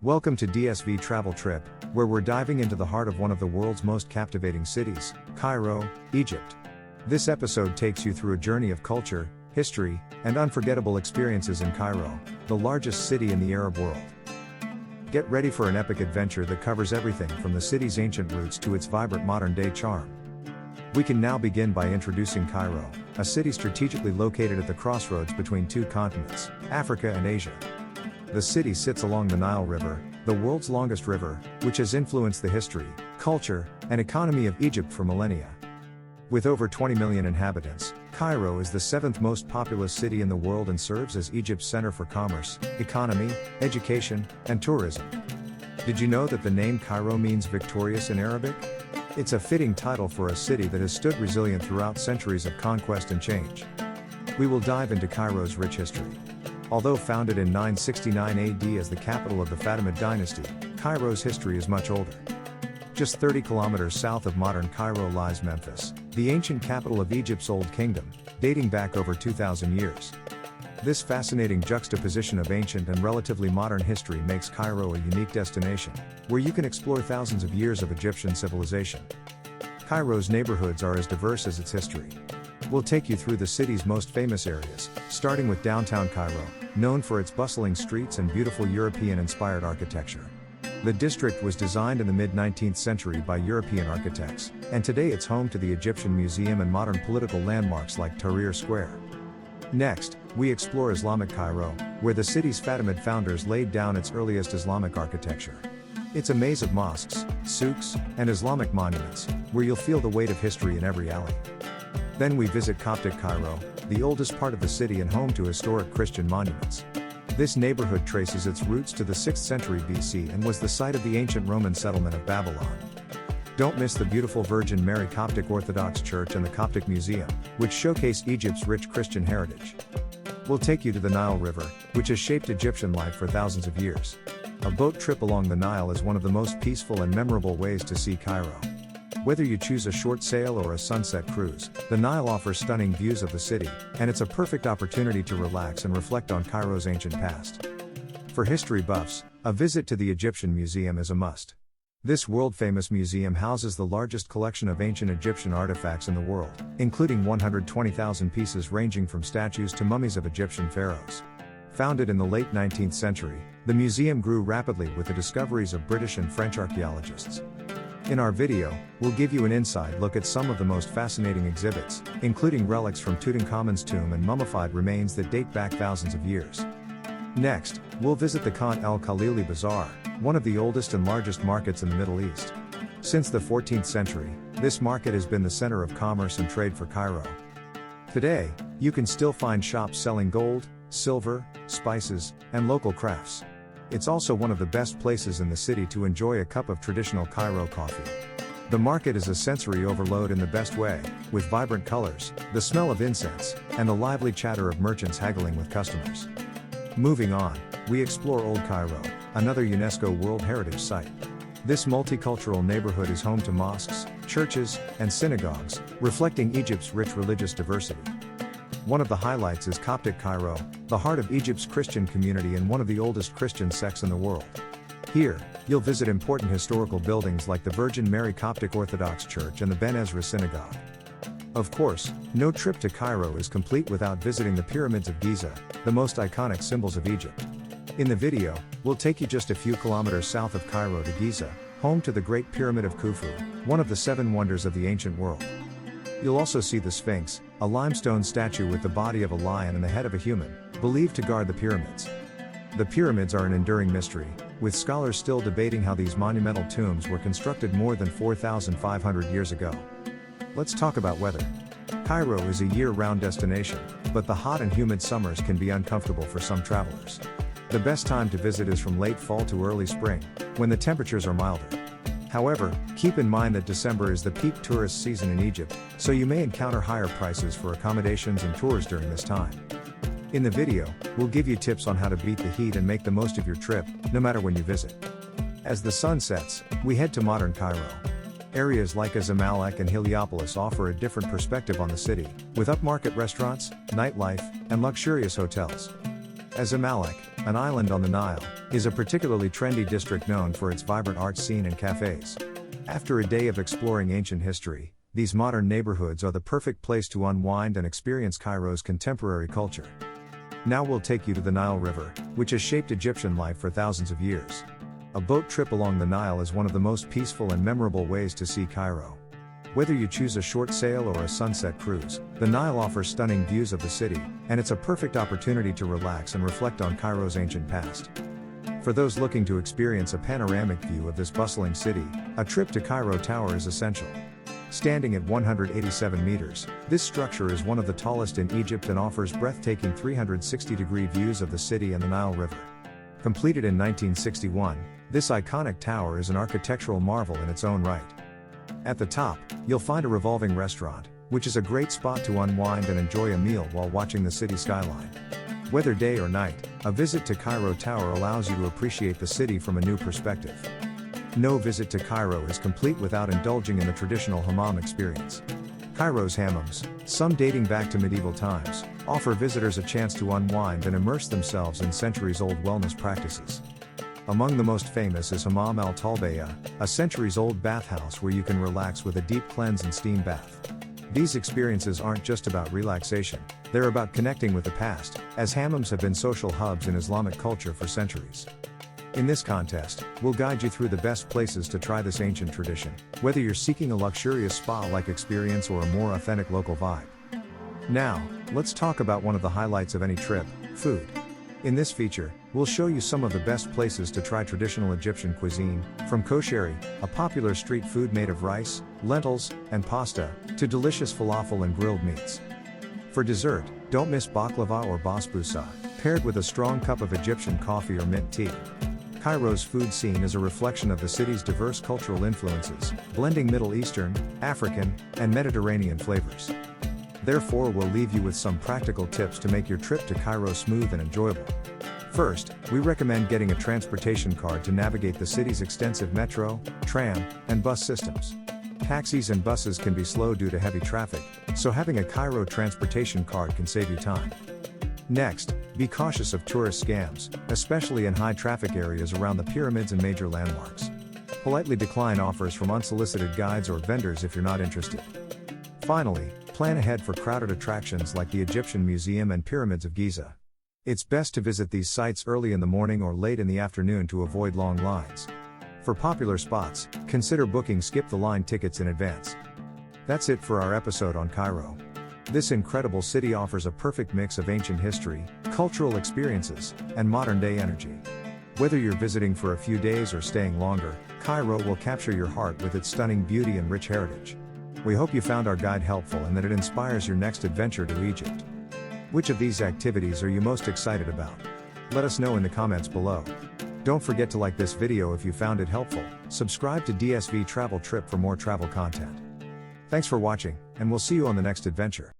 Welcome to DSV Travel Trip, where we're diving into the heart of one of the world's most captivating cities, Cairo, Egypt. This episode takes you through a journey of culture, history, and unforgettable experiences in Cairo, the largest city in the Arab world. Get ready for an epic adventure that covers everything from the city's ancient roots to its vibrant modern-day charm. We can now begin by introducing Cairo, a city strategically located at the crossroads between two continents, Africa and Asia. The city sits along the Nile River, the world's longest river, which has influenced the history, culture, and economy of Egypt for millennia. With over 20 million inhabitants, Cairo is the seventh most populous city in the world and serves as Egypt's center for commerce, economy, education, and tourism. Did you know that the name Cairo means victorious in Arabic? It's a fitting title for a city that has stood resilient throughout centuries of conquest and change. We will dive into Cairo's rich history. Although founded in 969 AD as the capital of the Fatimid dynasty, Cairo's history is much older. Just 30 kilometers south of modern Cairo lies Memphis, the ancient capital of Egypt's Old Kingdom, dating back over 2,000 years. This fascinating juxtaposition of ancient and relatively modern history makes Cairo a unique destination, where you can explore thousands of years of Egyptian civilization. Cairo's neighborhoods are as diverse as its history. We'll take you through the city's most famous areas, starting with downtown Cairo, known for its bustling streets and beautiful European-inspired architecture. The district was designed in the mid-19th century by European architects, and today it's home to the Egyptian Museum and modern political landmarks like Tahrir Square. Next, we explore Islamic Cairo, where the city's Fatimid founders laid down its earliest Islamic architecture. It's a maze of mosques, souks, and Islamic monuments, where you'll feel the weight of history in every alley. Then we visit Coptic Cairo, the oldest part of the city and home to historic Christian monuments. This neighborhood traces its roots to the 6th century BC and was the site of the ancient Roman settlement of Babylon. Don't miss the beautiful Virgin Mary Coptic Orthodox Church and the Coptic Museum, which showcase Egypt's rich Christian heritage. We'll take you to the Nile River, which has shaped Egyptian life for thousands of years. A boat trip along the Nile is one of the most peaceful and memorable ways to see Cairo. Whether you choose a short sail or a sunset cruise, the Nile offers stunning views of the city, and it's a perfect opportunity to relax and reflect on Cairo's ancient past. For history buffs, a visit to the Egyptian Museum is a must. This world-famous museum houses the largest collection of ancient Egyptian artifacts in the world, including 120,000 pieces ranging from statues to mummies of Egyptian pharaohs. Founded in the late 19th century, the museum grew rapidly with the discoveries of British and French archaeologists. In our video, we'll give you an inside look at some of the most fascinating exhibits, including relics from Tutankhamun's tomb and mummified remains that date back thousands of years. Next, we'll visit the el-khalili Bazaar, one of the oldest and largest markets in the Middle East. Since the 14th century, this market has been the center of commerce and trade for Cairo. Today, you can still find shops selling gold, silver, spices, and local crafts. It's also one of the best places in the city to enjoy a cup of traditional Cairo coffee. The market is a sensory overload in the best way, with vibrant colors, the smell of incense, and the lively chatter of merchants haggling with customers. Moving on, we explore Old Cairo, another UNESCO World Heritage Site. This multicultural neighborhood is home to mosques, churches, and synagogues, reflecting Egypt's rich religious diversity. One of the highlights is Coptic Cairo, the heart of Egypt's Christian community and one of the oldest Christian sects in the world. Here, you'll visit important historical buildings like the Virgin Mary Coptic Orthodox Church and the Ben Ezra Synagogue. Of course, no trip to Cairo is complete without visiting the Pyramids of Giza, the most iconic symbols of Egypt. In the video, we'll take you just a few kilometers south of Cairo to Giza, home to the Great Pyramid of Khufu, one of the 7 wonders of the ancient world. You'll also see the Sphinx, a limestone statue with the body of a lion and the head of a human, believed to guard the pyramids. The pyramids are an enduring mystery, with scholars still debating how these monumental tombs were constructed more than 4,500 years ago. Let's talk about weather. Cairo is a year-round destination, but the hot and humid summers can be uncomfortable for some travelers. The best time to visit is from late fall to early spring, when the temperatures are milder. However, keep in mind that December is the peak tourist season in Egypt, so you may encounter higher prices for accommodations and tours during this time. In the video, we'll give you tips on how to beat the heat and make the most of your trip, no matter when you visit. As the sun sets, we head to modern Cairo. Areas like zamalek and heliopolis offer a different perspective on the city, with upmarket restaurants, nightlife, and luxurious hotels. Zamalek, an island on the Nile, is a particularly trendy district known for its vibrant art scene and cafes. After a day of exploring ancient history, these modern neighborhoods are the perfect place to unwind and experience Cairo's contemporary culture. Now we'll take you to the Nile River, which has shaped Egyptian life for thousands of years. A boat trip along the Nile is one of the most peaceful and memorable ways to see Cairo. Whether you choose a short sail or a sunset cruise, the Nile offers stunning views of the city, and it's a perfect opportunity to relax and reflect on Cairo's ancient past. For those looking to experience a panoramic view of this bustling city, a trip to Cairo Tower is essential. Standing at 187 meters, this structure is one of the tallest in Egypt and offers breathtaking 360-degree views of the city and the Nile River. Completed in 1961, this iconic tower is an architectural marvel in its own right. At the top, you'll find a revolving restaurant, which is a great spot to unwind and enjoy a meal while watching the city skyline. Whether day or night, a visit to Cairo Tower allows you to appreciate the city from a new perspective. No visit to Cairo is complete without indulging in the traditional hammam experience. Cairo's hammams, some dating back to medieval times, offer visitors a chance to unwind and immerse themselves in centuries-old wellness practices. Among the most famous is Hammam al-Talbeya, a centuries-old bathhouse where you can relax with a deep cleanse and steam bath. These experiences aren't just about relaxation, they're about connecting with the past, as hammams have been social hubs in Islamic culture for centuries. In this contest, we'll guide you through the best places to try this ancient tradition, whether you're seeking a luxurious spa-like experience or a more authentic local vibe. Now, let's talk about one of the highlights of any trip, food. In this feature, we'll show you some of the best places to try traditional Egyptian cuisine, from kosheri, a popular street food made of rice, lentils, and pasta, to delicious falafel and grilled meats. For dessert, don't miss baklava or basbousa, paired with a strong cup of Egyptian coffee or mint tea. Cairo's food scene is a reflection of the city's diverse cultural influences, blending Middle Eastern, African, and Mediterranean flavors. Therefore, we'll leave you with some practical tips to make your trip to Cairo smooth and enjoyable. First, we recommend getting a transportation card to navigate the city's extensive metro, tram, and bus systems. Taxis and buses can be slow due to heavy traffic, so having a Cairo transportation card can save you time. Next, be cautious of tourist scams, especially in high-traffic areas around the pyramids and major landmarks. Politely decline offers from unsolicited guides or vendors if you're not interested. Finally, plan ahead for crowded attractions like the Egyptian Museum and Pyramids of Giza. It's best to visit these sites early in the morning or late in the afternoon to avoid long lines. For popular spots, consider booking skip-the-line tickets in advance. That's it for our episode on Cairo. This incredible city offers a perfect mix of ancient history, cultural experiences, and modern-day energy. Whether you're visiting for a few days or staying longer, Cairo will capture your heart with its stunning beauty and rich heritage. We hope you found our guide helpful and that it inspires your next adventure to Egypt. Which of these activities are you most excited about? Let us know in the comments below. Don't forget to like this video if you found it helpful, subscribe to DSV Travel Trip for more travel content. Thanks for watching, and we'll see you on the next adventure.